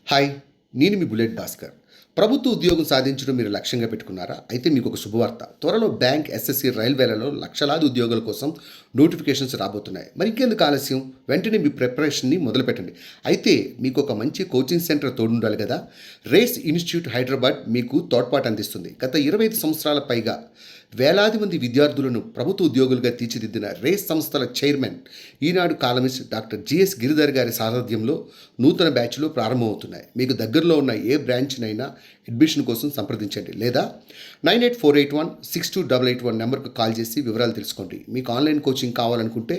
Hi, నేను మీ bullet Bhaskar. ప్రభుత్వ ఉద్యోగం సాధించడం మీరు లక్ష్యంగా పెట్టుకున్నారా? అయితే మీకు ఒక శుభవార్త. త్వరలో బ్యాంక్, ఎస్ఎస్సి, రైల్వేలలో లక్షలాది ఉద్యోగాల కోసం నోటిఫికేషన్స్ రాబోతున్నాయి. మరి ఇంకెందుకు ఆలస్యం? వెంటనే మీ ప్రిపరేషన్ని మొదలుపెట్టండి. అయితే మీకు ఒక మంచి కోచింగ్ సెంటర్ తోడుండాలి కదా. రేస్ ఇన్స్టిట్యూట్ హైదరాబాద్ మీకు తోడ్పాటు అందిస్తుంది. గత 25 సంవత్సరాల పైగా వేలాది మంది విద్యార్థులను ప్రభుత్వ ఉద్యోగులుగా తీర్చిదిద్దిన రేస్ సంస్థల చైర్మన్, ఈనాడు కాలమిస్ట్ డాక్టర్ జిఎస్ గిరిధర్ గారి సారథ్యంలో నూతన బ్యాచ్లు ప్రారంభమవుతున్నాయి. మీకు దగ్గరలో ఉన్న ఏ బ్రాంచ్నైనా అడ్మిషన్ కోసం సంప్రదించండి, లేదా 9848162881 నెంబర్కు కాల్ చేసి వివరాలు తెలుసుకోండి. మీకు ఆన్లైన్ కోచింగ్ కావాలనుకుంటే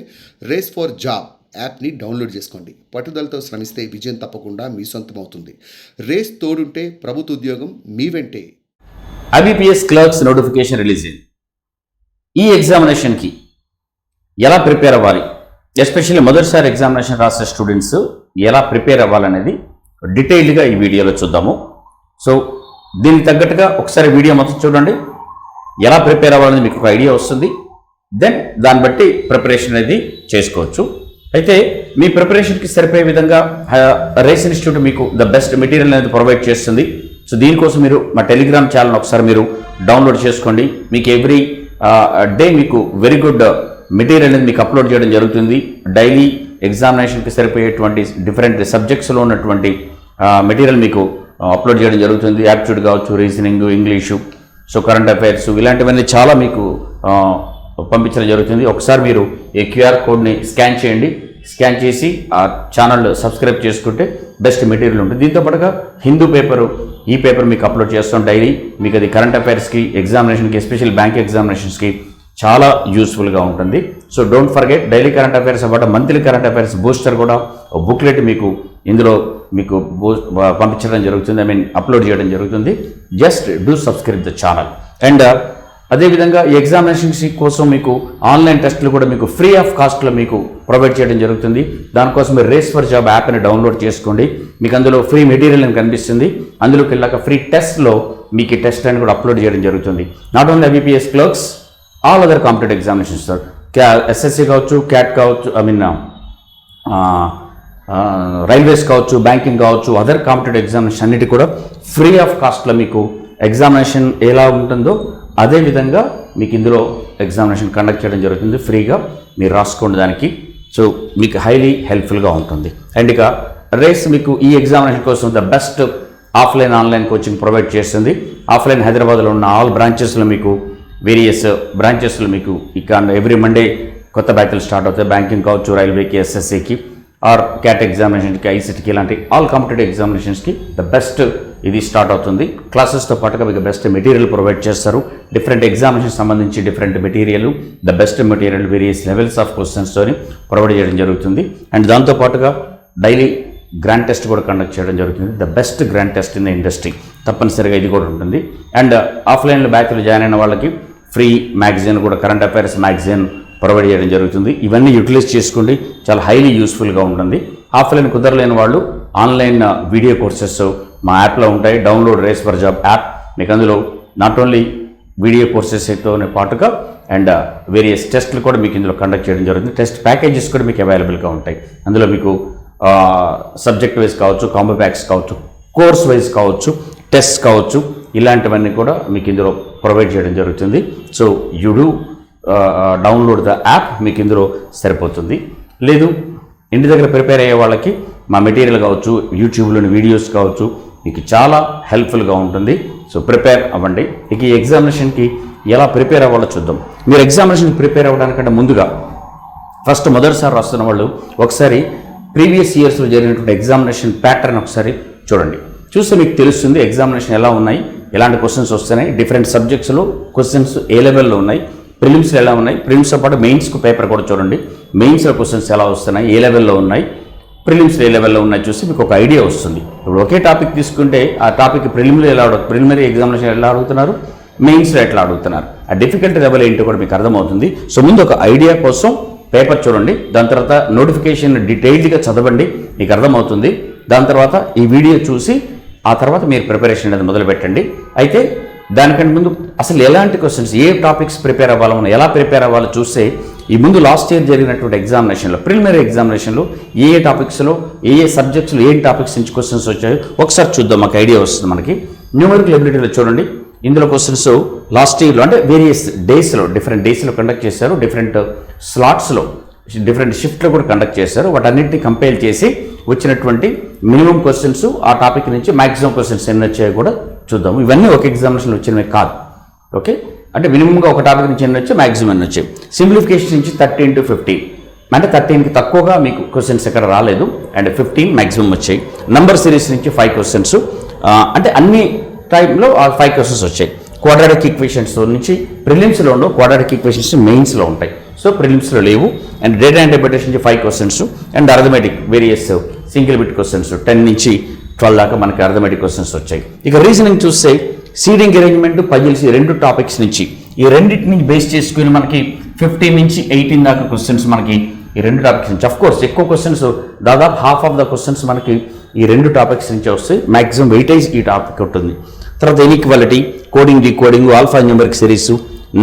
రేస్ ఫర్ జాబ్ యాప్ని డౌన్లోడ్ చేసుకోండి. పట్టుదలతో శ్రమిస్తే విజయం తప్పకుండా మీ సొంతమవుతుంది. రేస్ తోడుంటే ప్రభుత్వ ఉద్యోగం మీ వెంటే. ఐబీపీఎస్ క్లర్క్స్ నోటిఫికేషన్ రిలీజ్ అయింది. ఈ ఎగ్జామినేషన్కి ఎలా ప్రిపేర్ అవ్వాలి, ఎస్పెషల్లీ మొదటిసారి ఎగ్జామినేషన్ రాసే స్టూడెంట్స్ ఎలా ప్రిపేర్ అవ్వాలనేది డీటెయిల్డ్గా ఈ వీడియోలో చూద్దాము. సో దీనికి తగ్గట్టుగా ఒకసారి వీడియో మొత్తం చూడండి. ఎలా ప్రిపేర్ అవ్వాలనేది మీకు ఒక ఐడియా వస్తుంది. దెన్ దాన్ని బట్టి ప్రిపరేషన్ అనేది చేసుకోవచ్చు. అయితే మీ ప్రిపరేషన్కి సరిపోయే విధంగా రేస్ ఇన్స్టిట్యూట్ మీకు ద బెస్ట్ మెటీరియల్ అనేది ప్రొవైడ్ చేస్తుంది. సో దీనికోసం మీరు మా టెలిగ్రామ్ ఛానల్ ఒకసారి మీరు డౌన్లోడ్ చేసుకోండి. మీకు ఎవ్రీ డే మీకు వెరీ గుడ్ మెటీరియల్ అనేది మీకు అప్లోడ్ చేయడం జరుగుతుంది. డైలీ ఎగ్జామినేషన్కి సరిపోయేటువంటి డిఫరెంట్ సబ్జెక్ట్స్లో ఉన్నటువంటి మెటీరియల్ మీకు అప్లోడ్ చేయడం జరుగుతుంది. యాప్ట్యూడ్ కావచ్చు, reasoning, English, so current affairs, ఇలాంటివన్నీ చాలా మీకు పంపించడం జరుగుతుంది. ఒకసారి మీరు ఈ క్యూఆర్ కోడ్ని స్కాన్ చేయండి. స్కాన్ చేసి ఆ ఛానల్ సబ్స్క్రైబ్ చేసుకుంటే బెస్ట్ మెటీరియల్ ఉంటుంది. దీంతో పాటుగా హిందూ పేపరు, ఈ పేపర్ మీకు అప్లోడ్ చేస్తాం డైలీ. మీకు అది కరెంట్ అఫైర్స్కి, ఎగ్జామినేషన్కి, ఎస్పెషల్ బ్యాంక్ ఎగ్జామినేషన్స్కి చాలా యూస్ఫుల్గా ఉంటుంది. So don't forget daily current affairs about monthly current affairs booster కూడా బుక్లెట్ మీకు ఇందులో మీకు పంపించడం జరుగుతుంది, అప్లోడ్ చేయడం జరుగుతుంది. Just do subscribe the channel. And అదేవిధంగా ఈ ఎగ్జామినేషన్స్ కోసం మీకు ఆన్లైన్ టెస్టులు కూడా మీకు ఫ్రీ ఆఫ్ కాస్ట్లో మీకు ప్రొవైడ్ చేయడం జరుగుతుంది. దానికోసం మీరు రేస్ ఫర్ జాబ్ యాప్ని డౌన్లోడ్ చేసుకోండి. మీకు అందులో ఫ్రీ మెటీరియల్ అని కనిపిస్తుంది. అందులోకి వెళ్ళాక ఫ్రీ టెస్ట్లో మీకు ఈ టెస్ట్ అని కూడా అప్లోడ్ చేయడం జరుగుతుంది. Not only IBPS clerks, all other competitive examinations sir, SSC కావచ్చు, క్యాట్ కావచ్చు, రైల్వేస్ కావచ్చు, బ్యాంకింగ్ కావచ్చు, అదర్ కాంపిటేటివ్ ఎగ్జామినేషన్ అన్నిటి కూడా ఫ్రీ ఆఫ్ కాస్ట్లో మీకు ఎగ్జామినేషన్ ఎలా ఉంటుందో అదేవిధంగా మీకు ఇందులో ఎగ్జామినేషన్ కండక్ట్ చేయడం జరుగుతుంది. ఫ్రీగా మీరు రాసుకోండి దానికి. సో మీకు హైలీ హెల్ప్ఫుల్గా ఉంటుంది. అండ్ ఇక రేస్ మీకు ఈ ఎగ్జామినేషన్ కోసం the best offline, online coaching provide చేస్తుంది. ఆఫ్లైన్ హైదరాబాద్లో ఉన్న ఆల్ బ్రాంచెస్లో మీకు వేరియస్ బ్రాంచెస్లో మీకు ఇక ఎవ్రీ మండే కొత్త బ్యాచ్లు స్టార్ట్ అవుతాయి. బ్యాంకింగ్ కావచ్చు, రైల్వేకి, ఎస్ఎస్సికి, ఆర్ క్యాట్ ఎగ్జామినేషన్కి, ఐసీటీకి, ఇలాంటి ఆల్ కాంపిటేటివ్ ఎగ్జామినేషన్స్కి ద బెస్ట్ ఇది స్టార్ట్ అవుతుంది. క్లాసెస్తో పాటుగా మీకు బెస్ట్ మెటీరియల్ ప్రొవైడ్ చేస్తారు. డిఫరెంట్ ఎగ్జామినేషన్ సంబంధించి different material, the best material, various levels of క్వశ్చన్స్తోని ప్రొవైడ్ చేయడం జరుగుతుంది. అండ్ దాంతోపాటుగా డైలీ గ్రాండ్ టెస్ట్ కూడా కండక్ట్ చేయడం జరుగుతుంది. The best grand test in the industry, తప్పనిసరిగా ఇది కూడా ఉంటుంది. అండ్ ఆఫ్లైన్లో బ్యాచ్లో జాయిన్ అయిన వాళ్ళకి ఫ్రీ మ్యాగజైన్ కూడా, కరెంట్ అఫైర్స్ మ్యాగజైన్ ప్రొవైడ్ చేయడం జరుగుతుంది. ఇవన్నీ యూటిలైజ్ చేసుకోండి, చాలా హైలీ యూస్ఫుల్గా ఉంటుంది. ఆఫ్లైన్ కుదరలేని వాళ్ళు ఆన్లైన్ వీడియో కోర్సెస్ మా యాప్లో ఉంటాయి. Download race for job app. మీకు అందులో నాట్ ఓన్లీ వీడియో కోర్సెస్తో పాటుగా అండ్ వేరియస్ టెస్ట్లు కూడా మీకు ఇందులో కండక్ట్ చేయడం జరుగుతుంది. టెస్ట్ ప్యాకేజెస్ కూడా మీకు అవైలబుల్గా ఉంటాయి. అందులో మీకు సబ్జెక్ట్ వైజ్ కావచ్చు, కాంబో ప్యాక్స్ కావచ్చు, కోర్స్ వైజ్ కావచ్చు, టెస్ట్ కావచ్చు, ఇలాంటివన్నీ కూడా మీకు ఇందులో ప్రొవైడ్ చేయడం జరుగుతుంది. So you do download the app, మీకు ఇందులో సరిపోతుంది. లేదు ఇంటి దగ్గర ప్రిపేర్ అయ్యే వాళ్ళకి మా మెటీరియల్ కావచ్చు, యూట్యూబ్లోని వీడియోస్ కావచ్చు, మీకు చాలా హెల్ప్ఫుల్గా ఉంటుంది. సో ప్రిపేర్ అవ్వండి. ఇక ఈ ఎగ్జామినేషన్కి ఎలా ప్రిపేర్ అవ్వాలో చూద్దాం. మీరు ఎగ్జామినేషన్కి ప్రిపేర్ అవ్వడానికంటే ముందుగా ఫస్ట్ మొదటిసారి రాస్తున్న వాళ్ళు ఒకసారి ప్రీవియస్ ఇయర్స్లో జరిగినటువంటి ఎగ్జామినేషన్ ప్యాటర్న్ ఒకసారి చూడండి. చూస్తే మీకు తెలుస్తుంది ఎగ్జామినేషన్ ఎలా ఉన్నాయి, ఎలాంటి క్వశ్చన్స్ వస్తున్నాయి, డిఫరెంట్ సబ్జెక్ట్స్లో క్వశ్చన్స్ ఏ లెవెల్లో ఉన్నాయి, ప్రిలిమ్స్లో ఎలా ఉన్నాయి, ప్రిలిమ్స్తో పాటు మెయిన్స్కు పేపర్ కూడా చూడండి. మెయిన్స్లో క్వశ్చన్స్ ఎలా వస్తున్నాయి, ఏ లెవెల్లో ఉన్నాయి, ప్రిలిమ్స్లో ఏ లెవెల్లో ఉన్నాయి చూసి మీకు ఒక ఐడియా వస్తుంది. ఇప్పుడు ఒకే టాపిక్ తీసుకుంటే ఆ టాపిక్ ప్రిలిమినరీ ఎగ్జామినేషన్ ఎలా అడుగుతున్నారు, మెయిన్స్లో ఎట్లా అడుగుతున్నారు, ఆ డిఫికల్టీ లెవెల్ ఏంటో కూడా మీకు అర్థమవుతుంది. సో ముందు ఒక ఐడియా కోసం పేపర్ చూడండి. దాని తర్వాత నోటిఫికేషన్ డీటెయిల్డ్గా చదవండి, మీకు అర్థమవుతుంది. దాని తర్వాత ఈ వీడియో చూసి ఆ తర్వాత మీరు ప్రిపరేషన్ అనేది మొదలు పెట్టండి. అయితే దానికంటే ముందు అసలు ఎలాంటి క్వశ్చన్స్, ఏ టాపిక్స్ ప్రిపేర్ అవ్వాలో, మనం ఎలా ప్రిపేర్ అవ్వాలో చూస్తే ఈ ముందు లాస్ట్ ఇయర్ జరిగినటువంటి ఎగ్జామినేషన్లో, ప్రిలిమినరీ ఎగ్జామినేషన్లో ఏ సబ్జెక్ట్స్లో ఏ సబ్జెక్ట్స్లో ఏ టాపిక్స్ నుంచి క్వశ్చన్స్ వచ్చాయో ఒకసారి చూద్దాం, మాకు ఐడియా వస్తుంది మనకి. న్యూమరికల్ ఎబిలిటీలో చూడండి, ఇందులో క్వశ్చన్స్ లాస్ట్ ఇయర్లో అంటే వేరియస్ డేస్లో, డిఫరెంట్ డేస్లో కండక్ట్ చేశారు, డిఫరెంట్ స్లాట్స్లో, డిఫరెంట్ షిఫ్ట్లో కూడా కండక్ట్ చేశారు. వాటన్నింటినీ కంపేర్ చేసి వచ్చినటువంటి మినిమం క్వశ్చన్స్, ఆ టాపిక్ నుంచి మ్యాక్సిమం క్వశ్చన్స్ ఎన్ని వచ్చాయో కూడా చూద్దాము. ఇవన్నీ ఒక ఎగ్జామినేషన్లో వచ్చినవి కాదు, ఓకే. అంటే మినిమంగా ఒక టాపిక్ నుంచి ఎన్ని వచ్చాయి, మ్యాక్సిమం ఎన్ని వచ్చాయి. సింప్లిఫికేషన్ నుంచి 13 to 15, అంటే 13కి తక్కువగా మీకు క్వశ్చన్స్ ఎక్కడ రాలేదు, అండ్ 15 మ్యాక్సిమం వచ్చాయి. నంబర్ సిరీస్ నుంచి 5 క్వశ్చన్స్, అంటే అన్ని టైంలో 5 క్వశ్చన్స్ వచ్చాయి. క్వాడ్రాటిక్ ఈక్వేషన్స్ నుంచి ప్రిలిమ్స్లో ఉండవు, క్వాడ్రాటిక్ ఈక్వేషన్స్ మెయిన్స్లో ఉంటాయి, సో ప్రిలిమ్స్లో లేవు. అండ్ డేటా ఇంటర్ప్రిటేషన్ నుంచి 5 questions, and arithmetic various single bit questions 10 నుంచి 12 దాకా మనకి అర్థమెటిక్ క్వశ్చన్స్ వచ్చాయి. ఇక రీజనింగ్ చూస్తే సీడింగ్ అరేంజ్మెంట్, పజిల్స్, ఈ 2 టాపిక్స్ నుంచి, ఈ రెండింటిని బేస్ చేసుకుని మనకి 15 నుంచి 18 దాకా క్వశ్చన్స్ మనకి ఈ 2 టాపిక్స్ నుంచి. అఫ్ కోర్స్ ఎక్కువ క్వశ్చన్స్, దాదాపు హాఫ్ ఆఫ్ ద క్వశ్చన్స్ మనకి ఈ 2 టాపిక్స్ నుంచి వస్తాయి. మ్యాక్సిమం వెయిటేజ్ ఈ టాపిక్ ఉంటుంది. తర్వాత inequality, coding, decoding, alphanumeric series,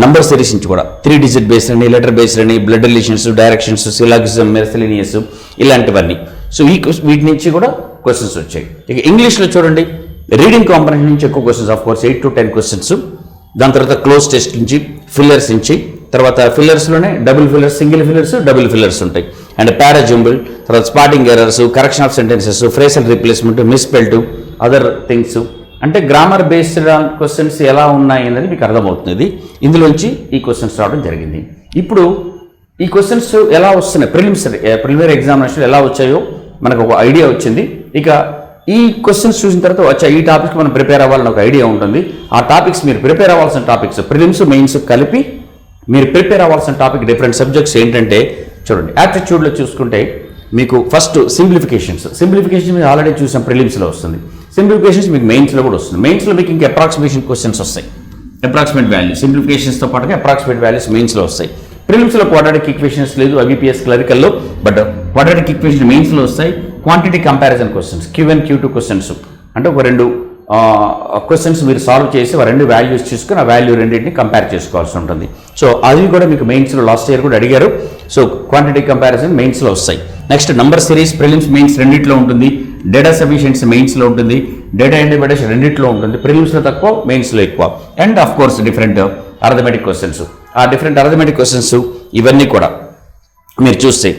number series నుంచి కూడా 3 digit బేస్డ్ అని, లెటర్ బేస్డ్ అని, బ్లడ్ రిలేషన్స్, డైరెక్షన్స్, సిలాగిజం, మెర్సలినియస్, ఇలాంటివన్నీ. సో వీటి నుంచి కూడా క్వశ్చన్స్ వచ్చాయి. ఇక ఇంగ్లీష్లో చూడండి, రీడింగ్ కాంపొనెంట్ నుంచి ఎక్కువ questions, of course 8 to 10 questions. దాని తర్వాత క్లోజ్ టెస్ట్ నుంచి, ఫిల్లర్స్ నుంచి, తర్వాత ఫిల్లర్స్లోనే double fillers, single fillers, double fillers ఉంటాయి. అండ్ పారాజంబుల్, తర్వాత spotting errors, correction of sentences, phrasal replacement, misspelt, other things. అంటే గ్రామర్ బేస్డ్ క్వశ్చన్స్ ఎలా ఉన్నాయి అనేది మీకు అర్థమవుతుంది. ఇందులోంచి ఈ క్వశ్చన్స్ రావడం జరిగింది. ఇప్పుడు ఈ క్వశ్చన్స్ ఎలా వస్తున్నాయి, ప్రిలిమినరీ ఎగ్జామినేషన్ ఎలా వచ్చాయో మనకు ఒక ఐడియా వచ్చింది. ఇక ఈ క్వశ్చన్స్ చూసిన తర్వాత వచ్చా ఈ టాపిక్స్ మనం ప్రిపేర్ అవ్వాలని ఒక ఐడియా ఉంటుంది. ఆ టాపిక్స్ మీరు ప్రిపేర్ అవ్వాల్సిన టాపిక్స్, ప్రిలిమ్స్ మెయిన్స్ కలిపి మీరు ప్రిపేర్ అవ్వాల్సిన టాపిక్, డిఫరెంట్ సబ్జెక్ట్స్ ఏంటంటే చూడండి. యాప్టిట్యూడ్లో చూసుకుంటే మీకు ఫస్ట్ సింప్లిఫికేషన్స్ మీరు ఆల్రెడీ చూసాం, ప్రిలిమ్స్లో వస్తుంది. సింప్లిఫికేషన్స్ మీకు మెయిన్స్లో కూడా వస్తుంది. మెయిన్స్లో మీకు ఇంకా అప్రాక్సిమేషన్ క్వశ్చన్స్ వస్తాయి, అప్రాక్సిమేట్ వాల్యూస్. సింప్లిఫికేషన్స్తో పాటుగా అప్రాక్సిమేట్ వాల్యూస్ మెయిన్స్లో వస్తాయి. ప్రిలిమ్స్లో క్వాడ్రాటిక్ ఈక్వేషన్స్ లేదు, ఐబీపీఎస్ క్లరికల్లో, బట్ క్వాడ్రాటిక్ ఈక్వేషన్ మెయిన్స్లో వస్తాయి. Quantity comparison questions, Q1, Q2 questions, అంటే ఒక 2 క్వశ్చన్స్ మీరు సాల్వ్ చేసి 2 వాల్యూస్ చూసుకుని ఆ వాల్యూ రెండింటిని కంపేర్ చేసుకోవాల్సి ఉంటుంది. సో అది కూడా మీకు మెయిన్స్లో లాస్ట్ ఇయర్ కూడా అడిగారు. సో క్వాంటిటీ కంపారిజన్ మెయిన్స్లో వస్తాయి. Next number series, prelims mains రెండిట్లో ఉంటుంది. డేటా సఫిషియన్సీ మెయిన్స్లో ఉంటుంది. డేటా ఇంటర్ప్రిటేషన్ రెండిట్లో ఉంటుంది. ప్రిలిమ్స్లో తక్కువ, మెయిన్స్లో ఎక్కువ. And of course different arithmetic questions. ఆ డిఫరెంట్ అర్థమెటిక్ క్వశ్చన్స్ ఇవన్నీ కూడా మీరు చూస్తే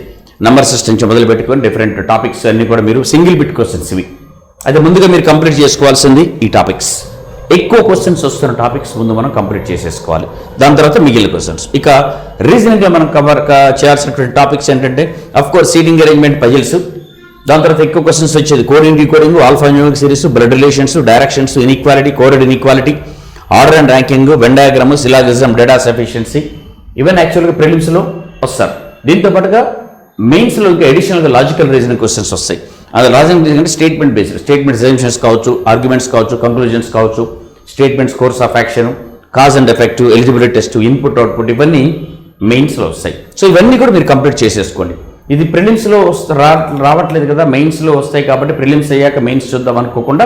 నంబర్ సిస్టమ్ నుంచి మొదలు పెట్టుకొని డిఫరెంట్ టాపిక్స్ అన్నీ కూడా మీరు సింగిల్ బిట్ క్వశ్చన్స్ ఇవి. అయితే ముందుగా మీరు కంప్లీట్ చేసుకోవాల్సింది ఈ టాపిక్స్. ఎక్కువ క్వశ్చన్స్ వస్తున్న టాపిక్స్ ముందు మనం కంప్లీట్ చేసేసుకోవాలి. దాని తర్వాత మిగిలిన క్వశ్చన్స్. ఇక రీజనింగ్గా మనం కవర్ చేయాల్సినటువంటి టాపిక్స్ ఏంటంటే of course seating arrangement, puzzles. దాని తర్వాత ఎక్కువ క్వశ్చన్స్ వచ్చేది coding, decoding, alphanumeric series, blood relations, directions, inequality, coded inequality, order and ranking, Venn diagram, syllogism, data sufficiency. ఇవన్నీ యాక్చువల్గా ప్రిలిమ్స్లో వస్తారు. దీంతో పాటుగా మెయిన్స్లో ఇంకా అడిషనల్గా లాజికల్ రీజనింగ్ క్వశ్చన్స్ వస్తాయి. అది లాజికల్ రీజనింగ్ అంటే స్టేట్మెంట్ బేస్డ్, స్టేట్మెంట్స్ ఎజంప్షన్స్ కావచ్చు, ఆర్గ్యుమెంట్స్ కావచ్చు, కంక్లూజన్స్ కావచ్చు, statements, course of action, cause and effect, eligibility test, input output, ఇవన్నీ మెయిన్స్లో వస్తాయి. సో ఇవన్నీ కూడా మీరు కంప్లీట్ చేసేసుకోండి. ఇది ప్రిలిమ్స్లో రావట్లేదు కదా, మెయిన్స్లో వస్తాయి కాబట్టి ప్రిలిమ్స్ అయ్యాక మెయిన్స్ చూద్దాం అనుకోకుండా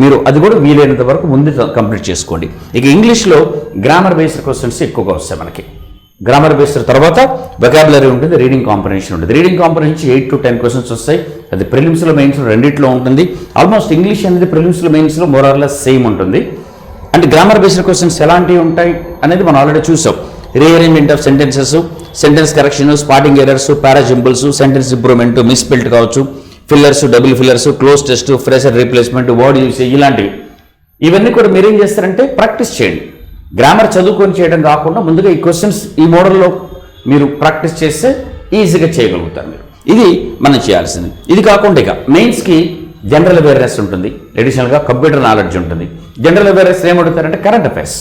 మీరు అది కూడా వీలైనంత వరకు ముందు కంప్లీట్ చేసుకోండి. ఇక ఇంగ్లీష్లో గ్రామర్ బేస్డ్ క్వశ్చన్స్ ఎక్కువగా వస్తాయి మనకి. గ్రామర్ బేస్డ్ తర్వాత వెకాబులరీ ఉంటుంది, రీడింగ్ కాంపొనెన్షన్ ఉంటుంది. రీడింగ్ కాంపొనెన్షన్ 8 to 10 క్వశ్చన్స్ వస్తాయి. అది ప్రిలిమ్స్లో మెయిన్స్లో రెండిట్లో ఉంటుంది. ఆల్మోస్ట్ ఇంగ్లీష్ అనేది ప్రిలిమ్స్లో మెయిన్స్లో మోరార్లెస్ సేమ్ ఉంటుంది. అంటే గ్రామర్ బేస్డ్ క్వశ్చన్స్ ఎలాంటివి ఉంటాయి అనేది మనం ఆల్రెడీ చూసాం. Rearrangement of sentences, sentence correction, spotting errors, para jumbles, sentence improvement, misspelt కావచ్చు, fillers, double fillers, cloze test, phrasal replacement, word usage, ఇలాంటివి. ఇవన్నీ కూడా మీరు ఏం చేస్తారంటే ప్రాక్టీస్ చేయండి. గ్రామర్ చదువుకొని చేయడం కాకుండా ముందుగా ఈ క్వశ్చన్స్ ఈ మోడల్లో మీరు ప్రాక్టీస్ చేస్తే ఈజీగా చేయగలుగుతారు మీరు. ఇది మనం చేయాల్సింది. ఇది కాకుండా ఇక మెయిన్స్కి జనరల్ అవేర్నెస్ ఉంటుంది, అడిషనల్గా కంప్యూటర్ నాలెడ్జ్ ఉంటుంది. జనరల్ అవేర్నెస్ ఏమడుగుతారంటే కరెంట్ అఫైర్స్.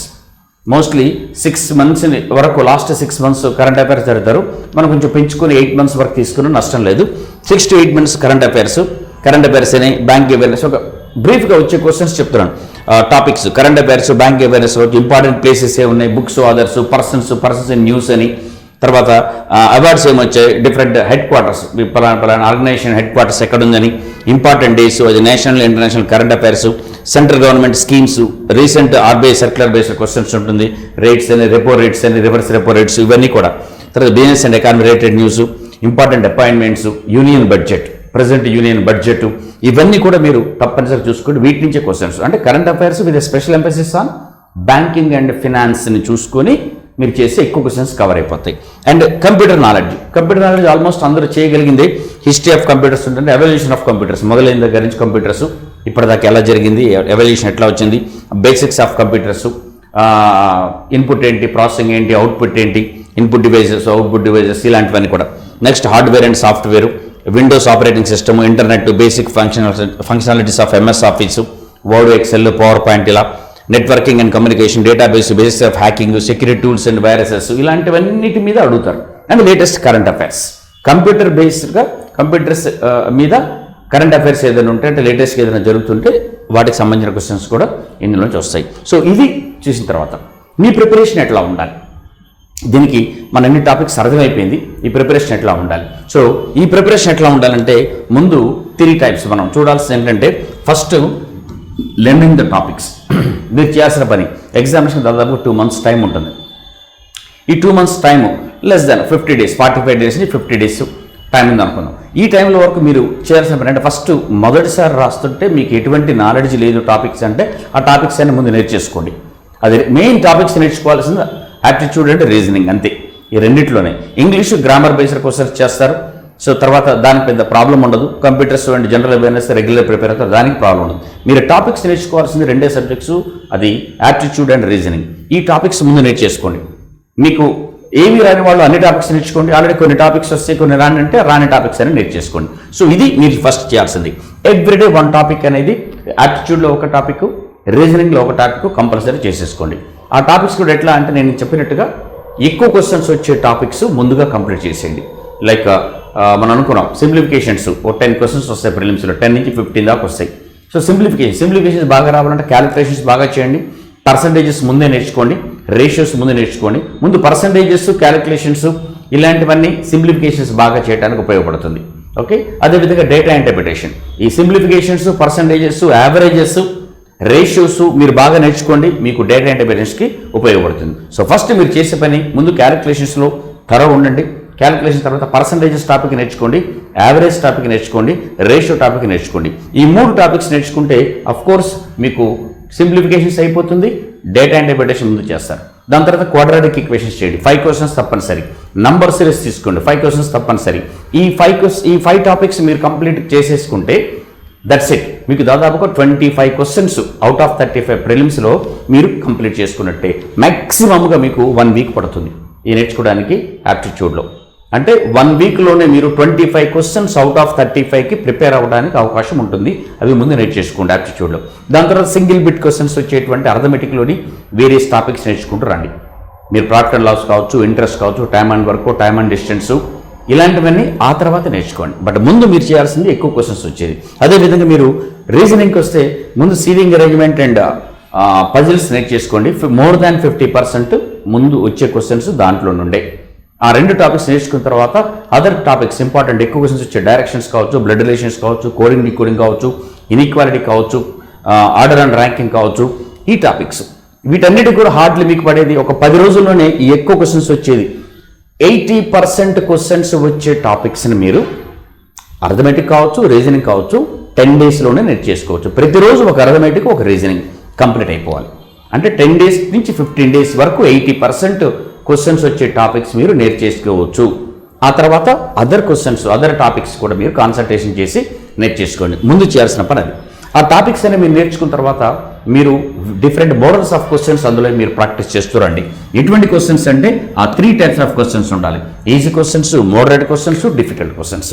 మోస్ట్లీ 6 months వరకు, లాస్ట్ 6 months కరెంట్ అఫైర్స్ జరుగుతారు. మనం కొంచెం పెంచుకొని 8 months వరకు తీసుకున్న నష్టం లేదు. 6 to 8 months కరెంట్ అఫైర్స్ అని, బ్యాంక్ అవేర్నెస్, ఒక బ్రీఫ్గా వచ్చే క్వశ్చన్స్ చెప్తున్నాను. Topics current affairs, bank awareness, important places ఏ ఉన్నాయి, books, authors, persons in news అని, తర్వాత అవార్డ్స్ ఏమొచ్చాయి, డిఫరెంట్ హెడ్ క్వార్టర్స్, పలానా ఆర్గనైజేషన్ హెడ్ క్వార్టర్స్ ఎక్కడ ఉందని, ఇంపార్టెంట్ డేస్, అది national international current affairs, central government schemes, recent RBI circular based questions ఉంటుంది, రేట్స్ అని, రెపో రేట్స్ అని, రివర్స్ రెపో రేట్స్, ఇవన్నీ కూడా. తర్వాత business and economy related news, important appointments, union budget, present union budget, ఇవన్నీ కూడా మీరు తప్పనిసరిగా చూసుకుంటే వీటి నుంచే క్వశ్చన్స్. అంటే current affairs with special emphasis on banking and ఫినాన్స్ని చూసుకొని మీరు చేసి ఎక్కువ క్వశ్చన్స్ కవర్ అయిపోతాయి. అండ్ కంప్యూటర్ నాలెడ్జ్ ఆల్మోస్ట్ అందరూ చేయగలిగింది. హిస్టరీ ఆఫ్ కంప్యూటర్స్ ఉంటుంది, ఎవల్యూషన్ ఆఫ్ కంప్యూటర్స్, మొదలైన దగ్గర నుంచి కంప్యూటర్స్ ఇప్పటిదాకా ఎలా జరిగింది, ఎవల్యూషన్ ఎట్లా వచ్చింది, బేసిక్స్ ఆఫ్ కంప్యూటర్స్, ఇన్పుట్ ఏంటి, ప్రాసెసింగ్ ఏంటి, అవుట్పుట్ ఏంటి, ఇన్పుట్ డివైజెస్, అవుట్పుట్ డివైజెస్, ఇలాంటివన్నీ కూడా. Next hardware and software, Windows operating system, internet, basic functionalities of MS Office, Word, Excel, PowerPoint, ఇలా networking and communication, database, basics of hacking, security tools and viruses, ఇలాంటివన్నిటి మీద అడుగుతారు. And latest current affairs, computer బేస్డ్గా computers మీద current affairs ఏదైనా ఉంటే, అంటే లేటెస్ట్గా ఏదైనా జరుగుతుంటే వాటికి సంబంధించిన క్వశ్చన్స్ కూడా ఇందులోంచి వస్తాయి. సో ఇది చూసిన తర్వాత మీ ప్రిపరేషన్ ఎట్లా ఉండాలి, దీనికి మన అన్ని టాపిక్స్ అర్థమైపోయింది, ఈ ప్రిపరేషన్ ఎట్లా ఉండాలి. సో ఈ ప్రిపరేషన్ ఎట్లా ఉండాలంటే ముందు 3 టైప్స్ మనం చూడాల్సింది ఏంటంటే, ఫస్ట్ లెర్నింగ్ ద టాపిక్స్. మీరు చేయాల్సిన పని, ఎగ్జామినేషన్ దాదాపు 2 months టైం ఉంటుంది. ఈ 2 months time less than 50 days, 45 days నుంచి 50 days టైం ఉంది అనుకున్నాం. ఈ టైంలో వరకు మీరు చేయాల్సిన పని అంటే, ఫస్ట్ మొదటిసారి రాస్తుంటే మీకు ఎటువంటి నాలెడ్జ్ లేదు టాపిక్స్ అంటే, ఆ టాపిక్స్ అన్ని ముందు నేర్చేసుకోండి. అది మెయిన్ టాపిక్స్ నేర్చుకోవాల్సింది యాప్టిట్యూడ్ అండ్ రీజనింగ్, అంతే. ఈ రెండిట్లోనే ఇంగ్లీషు గ్రామర్ బేస్డ్ క్వశ్చన్స్ చేస్తారు. సో తర్వాత దానికి పెద్ద ప్రాబ్లం ఉండదు. Computers and general awareness regular prepare అవుతారు, దానికి ప్రాబ్లం ఉండదు. మీరు టాపిక్స్ నేర్చుకోవాల్సింది 2 సబ్జెక్ట్స్, అది యాప్టిట్యూడ్ అండ్ రీజనింగ్. ఈ టాపిక్స్ ముందు నేర్చేసుకోండి. మీకు ఏమి రాని వాళ్ళు అన్ని టాపిక్స్ నేర్చుకోండి. ఆల్రెడీ కొన్ని టాపిక్స్ వస్తే కొన్ని రాని అంటే రాని టాపిక్స్ అని నేర్చేసుకోండి. సో ఇది మీరు ఫస్ట్ చేయాల్సింది. ఎవ్రీడే 1 టాపిక్ అనేది, యాప్టిట్యూడ్లో ఒక టాపిక్, రీజనింగ్లో ఒక టాపిక్ కంపల్సరీ చేసేసుకోండి. ఆ టాపిక్స్ కూడా ఎట్లా అంటే, నేను చెప్పినట్టుగా ఎక్కువ క్వశ్చన్స్ వచ్చే టాపిక్స్ ముందుగా కంప్లీట్ చేసేయండి. లైక్ మనం అనుకున్నాం సింప్లిఫికేషన్స్, ఒక 10 క్వశ్చన్స్ వస్తాయి ప్రిలిమ్స్లో, 10 నుంచి 15 దాకా వస్తాయి. సో సింప్లిఫికేషన్స్ బాగా రావాలంటే క్యాలిక్యులేషన్స్ బాగా చేయండి, పర్సంటేజెస్ ముందే నేర్చుకోండి, రేషియోస్ ముందే నేర్చుకోండి. ముందు పర్సంటేజెస్, క్యాలిక్యులేషన్స్ ఇలాంటివన్నీ సింప్లిఫికేషన్స్ బాగా చేయడానికి ఉపయోగపడుతుంది. ఓకే, అదేవిధంగా డేటా ఇంటర్ప్రిటేషన్, ఈ సింప్లిఫికేషన్స్, పర్సంటేజెస్, యావరేజెస్, రేషియోస్ మీరు బాగా నేర్చుకోండి, మీకు డేటా ఇంటర్ప్రిటేషన్కి ఉపయోగపడుతుంది. సో ఫస్ట్ మీరు చేసే పని, ముందు క్యాలిక్యులేషన్స్లో థరో ఉండండి. క్యాలిక్యులేషన్ తర్వాత పర్సంటేజెస్ టాపిక్ నేర్చుకోండి, యావరేజ్ టాపిక్ నేర్చుకోండి, రేషియో టాపిక్ నేర్చుకోండి. ఈ 3 టాపిక్స్ నేర్చుకుంటే అఫ్కోర్స్ మీకు సింప్లిఫికేషన్స్ అయిపోతుంది, డేటా ఇంటర్ప్రిటేషన్ ముందు చేస్తారు. దాని తర్వాత క్వాడ్రాటిక్ ఈక్వేషన్స్ చేయండి, 5 క్వశ్చన్స్ తప్పనిసరి. నంబర్ సిరీస్ తీసుకోండి, 5 క్వశ్చన్స్ తప్పనిసరి. ఈ 5 టాపిక్స్ మీరు కంప్లీట్ చేసేసుకుంటే దట్స్ ఇట్. మీకు దాదాపుగా 25 క్వశ్చన్స్ అవుట్ ఆఫ్ 35 ప్రిలిమ్స్లో మీరు కంప్లీట్ చేసుకున్నట్టే. మ్యాక్సిమమ్గా మీకు 1 వీక్ పడుతుంది ఈ నేర్చుకోవడానికి యాప్టిట్యూడ్లో. అంటే 1 వీక్లోనే మీరు 25 క్వశ్చన్స్ అవుట్ ఆఫ్ 35కి ప్రిపేర్ అవ్వడానికి అవకాశం ఉంటుంది. అవి ముందు నేర్చేసుకోండి యాప్టిట్యూడ్లో. దాని తర్వాత సింగిల్ బిట్ క్వశ్చన్స్ వచ్చేటువంటి అర్థమెటిక్లోని వేరియస్ టాపిక్స్ నేర్చుకుంటూ రండి. మీరు ప్రాఫిట్ అండ్ లాస్ కావచ్చు, ఇంట్రెస్ట్ కావచ్చు, time and work, time and distance, ఇలాంటివన్నీ ఆ తర్వాత నేర్చుకోండి. బట్ ముందు మీరు చేయాల్సింది ఎక్కువ క్వశ్చన్స్ వచ్చేది. అదేవిధంగా మీరు రీజనింగ్కి వస్తే ముందు సీలింగ్ అరేంజ్మెంట్ అండ్ పజిల్స్ నేర్చేసుకోండి. మోర్ దాన్ 50% ముందు వచ్చే క్వశ్చన్స్ దాంట్లో నుండే. ఆ 2 టాపిక్స్ నేర్చుకున్న తర్వాత అదర్ టాపిక్స్ ఇంపార్టెంట్ ఎక్కువ క్వశ్చన్స్ వచ్చే డైరెక్షన్స్ కావచ్చు, బ్లడ్ రిలేషన్స్ కావచ్చు, కోడింగ్ డీకోడింగ్ కావచ్చు, ఇన్ఈక్వాలిటీ కావచ్చు, ఆర్డర్ అండ్ ర్యాంకింగ్ కావచ్చు, ఈ టాపిక్స్ వీటన్నిటి కూడా హార్డ్లీ మీకు పడేది ఒక 10 రోజుల్లోనే ఈ ఎక్కువ క్వశ్చన్స్ వచ్చేది 80% క్వశ్చన్స్ వచ్చే టాపిక్స్ని మీరు అర్థమెటిక్ కావచ్చు, రీజనింగ్ కావచ్చు 10 డేస్లోనే నేర్చేసుకోవచ్చు. ప్రతిరోజు ఒక అర్థమెటిక్, ఒక రీజనింగ్ కంప్లీట్ అయిపోవాలి. అంటే 10 డేస్ నుంచి 15 డేస్ వరకు 80% క్వశ్చన్స్ వచ్చే టాపిక్స్ మీరు నేర్చేసుకోవచ్చు. ఆ తర్వాత అదర్ క్వశ్చన్స్, అదర్ టాపిక్స్ కూడా మీరు కాన్సన్ట్రేషన్ చేసి నేర్చేసుకోండి. ముందు చేయాల్సిన పని అది. ఆ టాపిక్స్ అనేవి మీరు నేర్చుకున్న తర్వాత మీరు డిఫరెంట్ మోడల్స్ ఆఫ్ క్వశ్చన్స్ అందులో మీరు ప్రాక్టీస్ చేస్తూ రండి. ఎటువంటి క్వశ్చన్స్ అంటే ఆ 3 టైప్స్ ఆఫ్ క్వశ్చన్స్ ఉండాలి. Easy questions, moderate questions, difficult questions.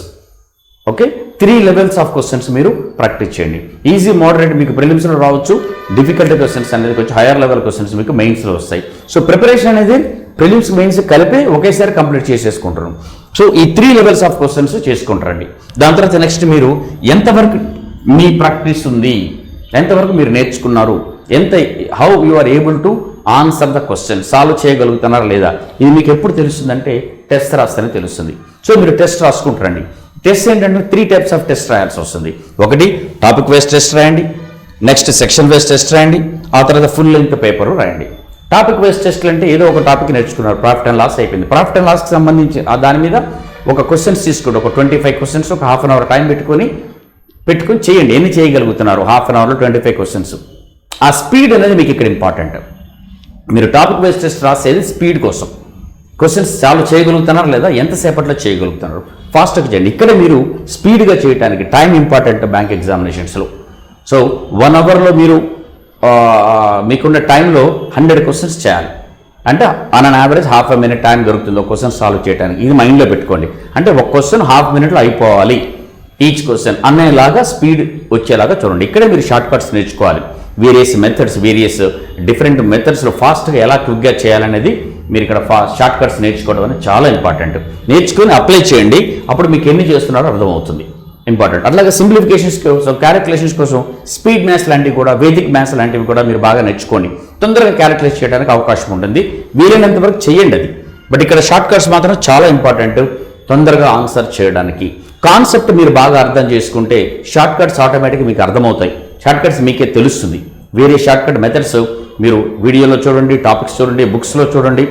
Okay, 3 levels of questions మీరు ప్రాక్టీస్ చేయండి. ఈజీ, మోడరేట్ మీకు ప్రిలిమ్స్లో రావచ్చు, డిఫికల్ట్ క్వశ్చన్స్ అనేది కొంచెం హైయర్ లెవెల్ క్వశ్చన్స్ మీకు మెయిన్స్లో వస్తాయి. సో ప్రిపరేషన్ అనేది ప్రిలిమ్స్, మెయిన్స్ కలిపి ఒకేసారి కంప్లీట్ చేసేసుకుంటారు. సో ఈ 3 లెవెల్స్ ఆఫ్ క్వశ్చన్స్ చేసుకుంటారండి. దాని తర్వాత నెక్స్ట్ మీరు ఎంతవరకు మీ ప్రాక్టీస్ ఉంది, ఎంతవరకు మీరు నేర్చుకున్నారు, how you are able to answer the question, solve చేయగలుగుతున్నారా లేదా ఇది మీకు ఎప్పుడు తెలుస్తుందంటే టెస్ట్ రాస్తేనే తెలుస్తుంది. సో మీరు టెస్ట్ రాసుకుంటారండి. టెస్ట్ ఏంటంటే 3 టైప్స్ ఆఫ్ టెస్ట్ రాయాల్సి వస్తుంది. ఒకటి టాపిక్ వైజ్ టెస్ట్ రాయండి, నెక్స్ట్ సెక్షన్ వైజ్ టెస్ట్ రాయండి, ఆ తర్వాత ఫుల్ లెంగ్త్ పేపర్ రాయండి. టాపిక్ వైజ్ టెస్ట్లు అంటే ఏదో ఒక టాపిక్ నేర్చుకున్నారు, ప్రాఫిట్ అండ్ లాస్ అయిపోయింది. ప్రాఫిట్ అండ్ లాస్కి సంబంధించి దాని మీద ఒక క్వశ్చన్స్ తీసుకోండి, ఒక 25 క్వశ్చన్స్, ఒక హాఫ్ అన్ అవర్ టైం పెట్టుకొని చేయండి. ఎన్ని చేయగలుగుతున్నారు హాఫ్ అన్ అవర్లో 25 క్వశ్చన్స్. ఆ స్పీడ్ అనేది మీకు ఇక్కడ ఇంపార్టెంట్. మీరు టాపిక్ వైజ్ టెస్ట్ రాసేది స్పీడ్ కోసం, క్వశ్చన్స్ సాల్వ్ చేయగలుగుతున్నారు లేదా, ఎంతసేపట్లో చేయగలుగుతున్నారు, ఫాస్ట్గా చేయండి. ఇక్కడ మీరు స్పీడ్గా చేయడానికి టైం ఇంపార్టెంట్ బ్యాంక్ ఎగ్జామినేషన్స్లో. సో 1 అవర్లో మీరు మీకున్న టైంలో 100 క్వశ్చన్స్ చేయాలి. అంటే on an average half a minute time దొరుకుతుంది ఒక క్వశ్చన్ సాల్వ్ చేయడానికి. ఇది మైండ్లో పెట్టుకోండి. అంటే ఒక క్వశ్చన్ హాఫ్ మినిట్లో అయిపోవాలి ఈచ్ క్వశ్చన్ అనేలాగా స్పీడ్ వచ్చేలాగా చూడండి. ఇక్కడే మీరు షార్ట్ కట్స్ నేర్చుకోవాలి. వేరియస్ మెథడ్స్, డిఫరెంట్ మెథడ్స్లో ఫాస్ట్గా ఎలా క్విక్గా చేయాలనేది మీరు ఇక్కడ షార్ట్ కట్స్ నేర్చుకోవడం అనేది చాలా ఇంపార్టెంట్. నేర్చుకొని అప్లై చేయండి, అప్పుడు మీకు ఎన్ని చేస్తున్నారో అర్థమవుతుంది. ఇంపార్టెంట్. అట్లాగే సింప్లిఫికేషన్స్ కోసం, క్యాలిక్యులేషన్స్ కోసం స్పీడ్ మ్యాథ్స్ లాంటివి కూడా, వేదిక్ మ్యాథ్స్ లాంటివి కూడా మీరు బాగా నేర్చుకోండి. తొందరగా క్యాలిక్యులేట్ చేయడానికి అవకాశం ఉంటుంది. వీలైనంత వరకు చేయండి అది. బట్ ఇక్కడ షార్ట్ కట్స్ మాత్రం చాలా ఇంపార్టెంట్ తొందరగా ఆన్సర్ చేయడానికి. కాన్సెప్ట్ మీరు బాగా అర్థం చేసుకుంటే షార్ట్ కట్స్ ఆటోమేటిక్గా మీకు అర్థమవుతాయి. షార్ట్ కట్స్ మీకే తెలుస్తుంది. వేరే షార్ట్ కట్ మెథడ్స్ మీరు వీడియోలో చూడండి, టాపిక్స్ చూడండి, బుక్స్లో చూడండి.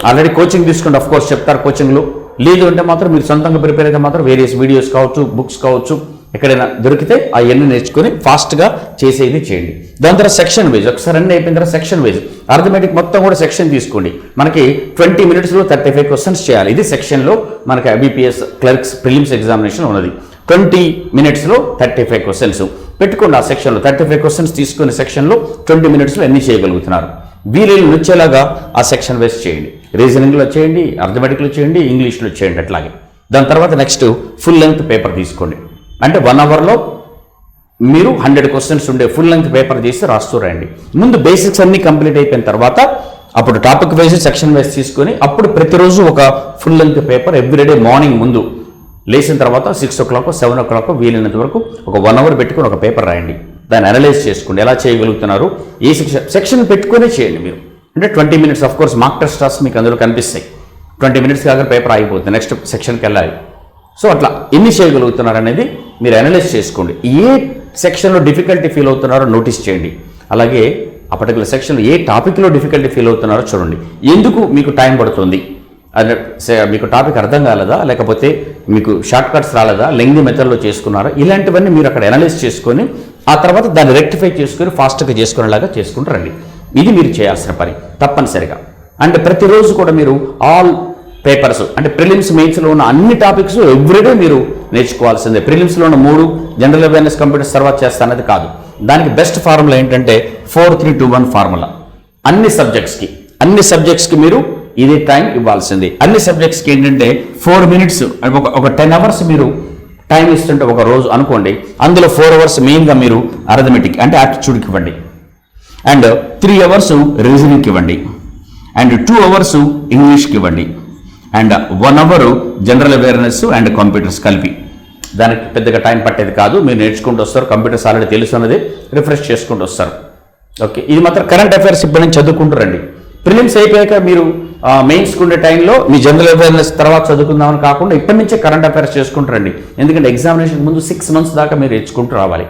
ఆల్రెడీ కోచింగ్ తీసుకోండి, ఆఫ్ కోర్స్ చెప్తారు కోచింగ్లో. లేదు అంటే మాత్రం మీరు సొంతంగా ప్రిపేర్ అయితే మాత్రం వేరియస్ వీడియోస్ కావచ్చు, బుక్స్ కావచ్చు, ఎక్కడైనా దొరికితే అవన్నీ నేర్చుకొని ఫాస్ట్గా చేసేది చేయండి. దాని తర్వాత సెక్షన్ వైజ్, ఒకసారి అన్నీ అయిపోయిన తర్వాత సెక్షన్ వైజ్ అర్థమెటిక్ మొత్తం కూడా సెక్షన్ తీసుకోండి. మనకి 20 మినిట్స్లో 35 క్వశ్చన్స్ చేయాలి. ఇది సెక్షన్లో మనకి ఐబీపీఎస్ క్లర్క్స్ ప్రిలిమ్స్ ఎగ్జామినేషన్ ఉన్నది. 20 మినిట్స్లో 35 క్వశ్చన్స్ పెట్టుకోండి. ఆ సెక్షన్లో 35 క్వశ్చన్స్ తీసుకునే సెక్షన్లో 20 మినిట్స్లో ఎన్ని చేయగలుగుతున్నారు. వీళ్ళు వచ్చేలాగా ఆ సెక్షన్ వైజ్ చేయండి. రీజనింగ్లో చేయండి, అర్థమెటిక్లో చేయండి, ఇంగ్లీష్లో చేయండి. అట్లాగే దాని తర్వాత నెక్స్ట్ ఫుల్ లెంగ్త్ పేపర్ తీసుకోండి. అంటే 1 అవర్లో మీరు 100 క్వశ్చన్స్ ఉండే ఫుల్ లెంగ్త్ పేపర్ చేసి రాస్తూ రండి. ముందు బేసిక్స్ అన్నీ కంప్లీట్ అయిపోయిన తర్వాత అప్పుడు టాపిక్ వైజ్, సెక్షన్ వైజ్ తీసుకొని అప్పుడు ప్రతిరోజు ఒక full length paper everyday morning ముందు లేచిన తర్వాత 6 o'clock 7 o'clock వీలైనంత వరకు ఒక 1 hour పెట్టుకుని ఒక పేపర్ రాయండి. దాన్ని అనలైజ్ చేసుకోండి, ఎలా చేయగలుగుతున్నారు. ఏ సెక్షన్ పెట్టుకునే చేయండి మీరు. అంటే 20 minutes of course mark test రాసి మీకు అందులో కనిపిస్తాయి. 20 minutes కాగా పేపర్ అయిపోతుంది, నెక్స్ట్ సెక్షన్కి వెళ్ళాలి. సో అట్లా ఎన్ని చేయగలుగుతున్నారు అనేది మీరు అనలైజ్ చేసుకోండి. ఏ సెక్షన్లో డిఫికల్టీ ఫీల్ అవుతున్నారో నోటీస్ చేయండి. అలాగే ఆ పర్టికులర్ సెక్షన్లో ఏ టాపిక్లో డిఫికల్టీ ఫీల్ అవుతున్నారో చూడండి. ఎందుకు మీకు టైం పడుతుంది, అదే మీకు టాపిక్ అర్థం కాలేదా, లేకపోతే మీకు షార్ట్ కట్స్ రాలేదా, లెంగ్తీ మెథడ్లో చేసుకున్నారా, ఇలాంటివన్నీ మీరు అక్కడ అనలైజ్ చేసుకొని ఆ తర్వాత దాన్ని రెక్టిఫై చేసుకొని ఫాస్ట్గా చేసుకునేలాగా చేసుకుంటారండి. ఇది మీరు చేయాల్సిన పని తప్పనిసరిగా. అంటే ప్రతిరోజు కూడా మీరు ఆల్ పేపర్స్ అంటే ప్రిలిమ్స్, మెయిన్స్లో ఉన్న అన్ని టాపిక్స్ ఎవ్రీడే మీరు నేర్చుకోవాల్సిందే. ప్రిలిమ్స్లో ఉన్న 3 జనరల్ అవేర్నెస్ కంప్యూటర్స్ తర్వాత చేస్తానది కాదు. దానికి బెస్ట్ ఫార్ములా ఏంటంటే 4-3-2-1 ఫార్ములా. అన్ని సబ్జెక్ట్స్కి మీరు ఇదే టైం ఇవ్వాల్సింది. అన్ని సబ్జెక్ట్స్కి ఏంటంటే 4 minutes ఒక 10 hours మీరు టైం ఇస్తుంటే ఒక రోజు అనుకోండి, అందులో 4 hours మెయిన్గా మీరు అర్థమెటిక్ అంటే యాప్టిట్యూడ్కి ఇవ్వండి, అండ్ 3 hours రీజనింగ్కి ఇవ్వండి, అండ్ 2 hours ఇంగ్లీష్కి ఇవ్వండి, and 1 hour general awareness and computers కలిపి. దానికి పెద్దగా టైం పట్టేది కాదు. మీరు నేర్చుకుంటూ వస్తారు, కంప్యూటర్స్ ఆల్రెడీ తెలుసు అన్నది రిఫ్రెష్ చేసుకుంటూ వస్తారు. ఓకే, ఇది మాత్రం కరెంట్ అఫైర్స్ ఇప్పటి నుంచి చదువుకుంటారండి. ప్రిలిమ్స్ అయిపోయాక మీరు మెయిన్స్కి ఉండే టైంలో మీ జనరల్ అవేర్నెస్ తర్వాత చదువుకుందామని కాకుండా ఇప్పటి నుంచే కరెంట్ అఫైర్స్ చేసుకుంటారండి. ఎందుకంటే ఎగ్జామినేషన్ ముందు 6 months దాకా మీరు నేర్చుకుంటూ రావాలి.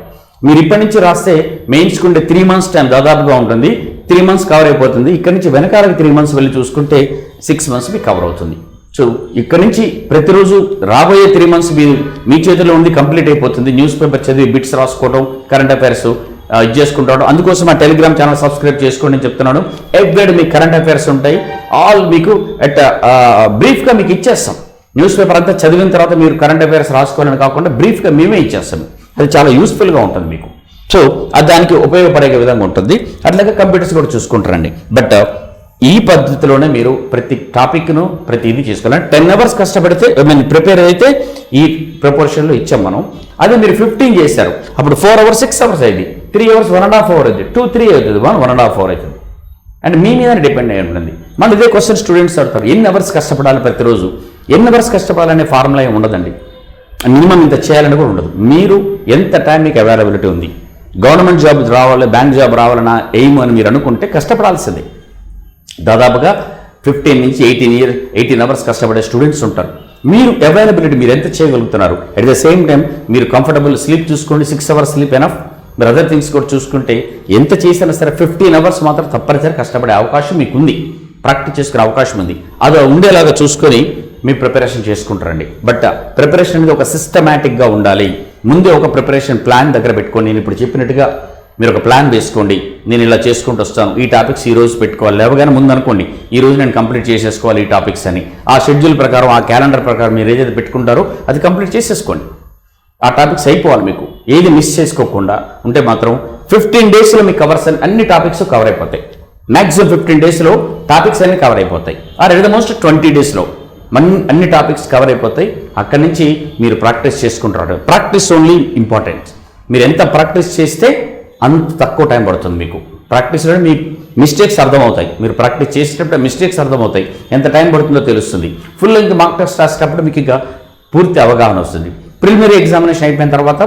మీరు ఇప్పటి నుంచి రాస్తే మెయిన్స్కి ఉండే 3 months టైం దాదాపుగా ఉంటుంది. 3 months కవర్ అయిపోతుంది. ఇక్కడ నుంచి వెనకాలకి 3 months వెళ్ళి చూసుకుంటే 6 months మీకు కవర్ అవుతుంది. సో ఇక్కడ నుంచి ప్రతిరోజు రాబోయే 3 months మీ చేతిలో ఉండి కంప్లీట్ అయిపోతుంది. న్యూస్ పేపర్ చదివి బిట్స్ రాసుకోవడం, కరెంట్ అఫైర్స్ ఇది చేసుకుంటాడు. అందుకోసం ఆ టెలిగ్రామ్ ఛానల్ సబ్స్క్రైబ్ చేసుకోండి అని చెప్తున్నాను. ఎవ్రీడే మీకు కరెంట్ అఫైర్స్ ఉంటాయి. ఆల్ మీకు బ్రీఫ్గా మీకు ఇచ్చేస్తాం. న్యూస్ పేపర్ అంతా చదివిన తర్వాత మీరు కరెంట్ అఫైర్స్ రాసుకోవాలని కాకుండా బ్రీఫ్గా మేమే ఇచ్చేస్తాం. అది చాలా యూస్ఫుల్గా ఉంటుంది మీకు. సో అది దానికి ఉపయోగపడే విధంగా ఉంటుంది. అట్లాగే కంప్యూటర్స్ కూడా చూసుకుంటారండి. బట్ ఈ పద్ధతిలోనే మీరు ప్రతి టాపిక్ను ప్రతి ఇది చేసుకోవాలి. 10 hours కష్టపడితే ప్రిపేర్ అయితే ఈ ప్రపోర్షన్లో ఇచ్చాం మనం. అదే మీరు 15 చేశారు, అప్పుడు 4 hours 6 hours అయింది, 3 hours 1.5 hour అవుతుంది, 2-3 అవుతుంది, 1.5 hour అవుతుంది. అండ్ మీ మీద డిపెండ్ అయి ఉంటుంది. మళ్ళీ ఇదే క్వశ్చన్ స్టూడెంట్స్ అడుగుతారు, ఎన్ని అవర్స్ కష్టపడాలి ప్రతిరోజు, ఎన్ని అవర్స్ కష్టపడాలనే ఫార్ములా ఏమి ఉండదండి. మినిమం ఇంత చేయాలని కూడా ఉండదు. మీరు ఎంత టైం మీకు అవైలబిలిటీ ఉంది, గవర్నమెంట్ జాబ్ రావాలి, బ్యాంక్ జాబ్ రావాలన్నా ఎయిమ్ అని మీరు అనుకుంటే కష్టపడాల్సిందే. దాదాపుగా 15 నుంచి 18 అవర్స్ కష్టపడే స్టూడెంట్స్ ఉంటారు. మీరు అవైలబిలిటీ మీరు ఎంత చేయగలుగుతున్నారు, అట్ ద సేమ్ టైం మీరు కంఫర్టబుల్ స్లీప్ చూసుకోండి, 6 అవర్స్ స్లీప్ ఎనఫ్. మీరు అదర్ థింగ్స్ కూడా చూసుకుంటే ఎంత చేసినా సరే 15 అవర్స్ మాత్రం తప్పనిసరి కష్టపడే అవకాశం మీకు ఉంది, ప్రాక్టీస్ చేసుకునే అవకాశం ఉంది. అది ఉండేలాగా చూసుకొని మీ ప్రిపరేషన్ చేసుకుంటారండి. బట్ ప్రిపరేషన్ అనేది ఒక సిస్టమేటిక్గా ఉండాలి. ముందే ఒక ప్రిపరేషన్ ప్లాన్ దగ్గర పెట్టుకొని, నేను ఇప్పుడు చెప్పినట్టుగా మీరు ఒక ప్లాన్ వేసుకోండి. నేను ఇలా చేసుకుంటూ వస్తాను, ఈ టాపిక్స్ ఈ రోజు పెట్టుకోవాలి, లేవగానే ముందు అనుకోండి ఈ రోజు నేను కంప్లీట్ చేసేసుకోవాలి ఈ టాపిక్స్ అని. ఆ షెడ్యూల్ ప్రకారం, ఆ క్యాలెండర్ ప్రకారం మీరు ఏదైతే పెట్టుకుంటారో అది కంప్లీట్ చేసేసుకోండి. ఆ టాపిక్స్ అయిపోవాలి. మీకు ఏది మిస్ చేసుకోకుండా ఉంటే మాత్రం 15 డేస్లో మీకు కవర్స్ అన్ని టాపిక్స్ కవర్ అయిపోతాయి. మ్యాక్సిమం 15 డేస్లో టాపిక్స్ అన్ని కవర్ అయిపోతాయి. ఆర్ ఎట్ ద మోస్ట్ 20 డేస్లో అన్ని టాపిక్స్ కవర్ అయిపోతాయి. అక్కడి నుంచి మీరు ప్రాక్టీస్ చేసుకుంటారు. Practice only important. మీరు ఎంత ప్రాక్టీస్ చేస్తే అంత తక్కువ టైం పడుతుంది మీకు. ప్రాక్టీస్లో మీ మిస్టేక్స్ అర్థమవుతాయి. మీరు ప్రాక్టీస్ చేసేటప్పుడు మిస్టేక్స్ అర్థమవుతాయి, ఎంత టైం పడుతుందో తెలుస్తుంది. ఫుల్ లెంగ్త్ మార్క్ టెస్ట్ రాసేటప్పుడు మీకు ఇంకా పూర్తి అవగాహన వస్తుంది. ప్రిలిమినరీ ఎగ్జామినేషన్ అయిపోయిన తర్వాత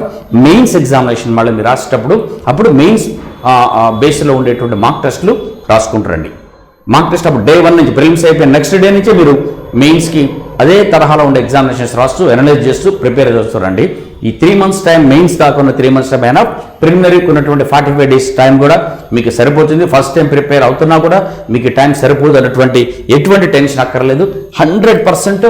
మెయిన్స్ ఎగ్జామినేషన్ మళ్ళీ మీరు రాసేటప్పుడు అప్పుడు మెయిన్స్ బేస్లో ఉండేటువంటి మార్క్ టెస్ట్లు రాసుకుంటారండి. మార్క్ టెస్ట్ అప్పుడు డే 1 నుంచి ప్రిలిమ్స్ అయిపోయిన నెక్స్ట్ డే నుంచి మీరు మెయిన్స్కి అదే తరహాలో ఉండే ఎగ్జామినేషన్స్ రాస్తూ అనలైజ్ చేస్తూ ప్రిపేర్ చేస్తారండి. ఈ 3 months టైం మెయిన్స్ కాకుండా 3 months టైం అయినా ప్రిలిమినరీకి ఉన్నటువంటి 45 days టైం కూడా మీకు సరిపోతుంది. ఫస్ట్ టైం ప్రిపేర్ అవుతున్నా కూడా మీకు టైం సరిపోదు అన్నటువంటి ఎటువంటి టెన్షన్ అక్కర్లేదు. 100%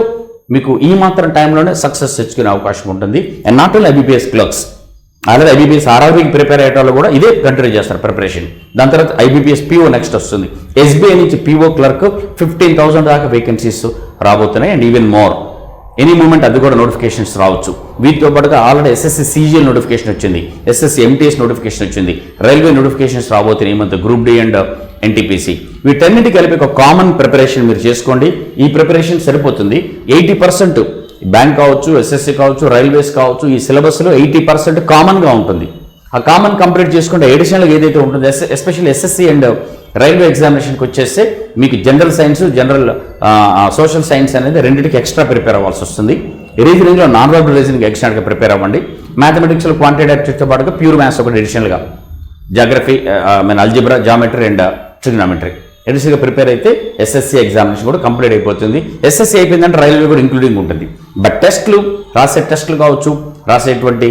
మీకు ఈ మాత్రం టైంలోనే సక్సెస్ తెచ్చుకునే అవకాశం ఉంటుంది. And not only IBPS clerks, అలాగే IBPS RRBకి ప్రిపేర్ అయ్యే వాళ్ళు కూడా ఇదే కంటిన్యూ చేస్తారు ప్రిపరేషన్. దాని తర్వాత IBPS PO నెక్స్ట్ వస్తుంది. SBI నుంచి PO క్లర్క్ 15,000 దాకా వేకెన్సీస్ రాబోతున్నాయి. And even more any moment అది కూడా నోటిఫికేషన్స్ రావచ్చు. వీటితో పాటుగా ఆల్రెడీ SSC CGL నోటిఫికేషన్ వచ్చింది, SSC MTS నోటిఫికేషన్ వచ్చింది, రైల్వే నోటిఫికేషన్స్ రాబోతున్నాయి ఈ month, group D and NTPC. వీటన్నిటి కలిపి ఒక కామన్ ప్రిపరేషన్ మీరు చేసుకోండి. ఈ ప్రిపరేషన్ సరిపోతుంది. 80% బ్యాంక్ కావచ్చు, SSC కావచ్చు, రైల్వేస్ కావచ్చు, ఈ సిలబస్లో 80% కామన్గా ఉంటుంది. ఆ కామన్ కంప్లీట్ చేసుకుంటే అడిషనల్గా ఏదైతే ఉంటుందో ఎస్పెషల్లీ SSC అండ్ రైల్వే ఎగ్జామినేషన్కి వచ్చేస్తే మీకు general science, general social science అనేది రెండింటికి ఎక్స్ట్రా ప్రిపేర్ అవ్వాల్సి వస్తుంది. రీజనింగ్లో నాన్ వర్బల్ రీజనింగ్ ఎక్స్ట్రాగా ప్రిపేర్ అవ్వండి. మ్యాథమెటిక్స్లో క్వాంటిటేటివ్తో పాటుగా ప్యూర్ మ్యాథ్స్ ఒకటి అడిషనల్గా, geography, algebra, geometry and trigonometry ఎడిషనల్గా ప్రిపేర్ అయితే SSC ఎగ్జామినేషన్ కూడా కంప్లీట్ అయిపోతుంది. SSC అయిపోయిందంటే రైల్వే కూడా ఇంక్లూడింగ్ ఉంటుంది. బట్ టెస్ట్లు రాసే టెస్ట్లు కావచ్చు, రాసేటువంటి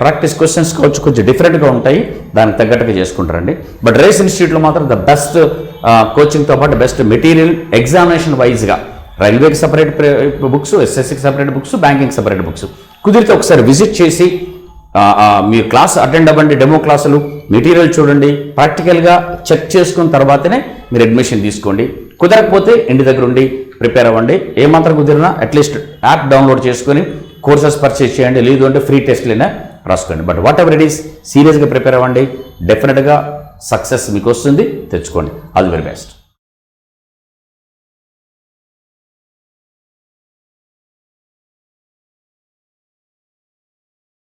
ప్రాక్టీస్ క్వశ్చన్స్ కావచ్చు కొంచెం డిఫరెంట్గా ఉంటాయి, దానికి తగ్గట్టుగా చేసుకుంటారండి. బట్ రేస్ ఇన్స్టిట్యూట్లో మాత్రం ద బెస్ట్ కోచింగ్తో పాటు బెస్ట్ మెటీరియల్ ఎగ్జామినేషన్ వైజ్గా రైల్వేకి సపరేట్ బుక్స్, SSCకి separate books, banking separate books. కుదిరితే ఒకసారి విజిట్ చేసి మీరు క్లాస్ అటెండ్ అవ్వండి, డెమో క్లాసులు, మెటీరియల్ చూడండి, ప్రాక్టికల్గా చెక్ చేసుకున్న తర్వాతనే మీరు అడ్మిషన్ తీసుకోండి. కుదరకపోతే ఇంటి దగ్గర ఉండి ప్రిపేర్ అవ్వండి. ఏమాత్రం కుదిరినా అట్లీస్ట్ యాప్ డౌన్లోడ్ చేసుకొని కోర్సెస్ పర్చేస్ చేయండి, లేదు అంటే ఫ్రీ టెస్ట్లైనా రాసుకోండి. But what ever it is సీరియస్గా ప్రిపేర్ అవ్వండి, డెఫినెట్గా సక్సెస్ మీకు వస్తుంది, తెచ్చుకోండి. All the very best.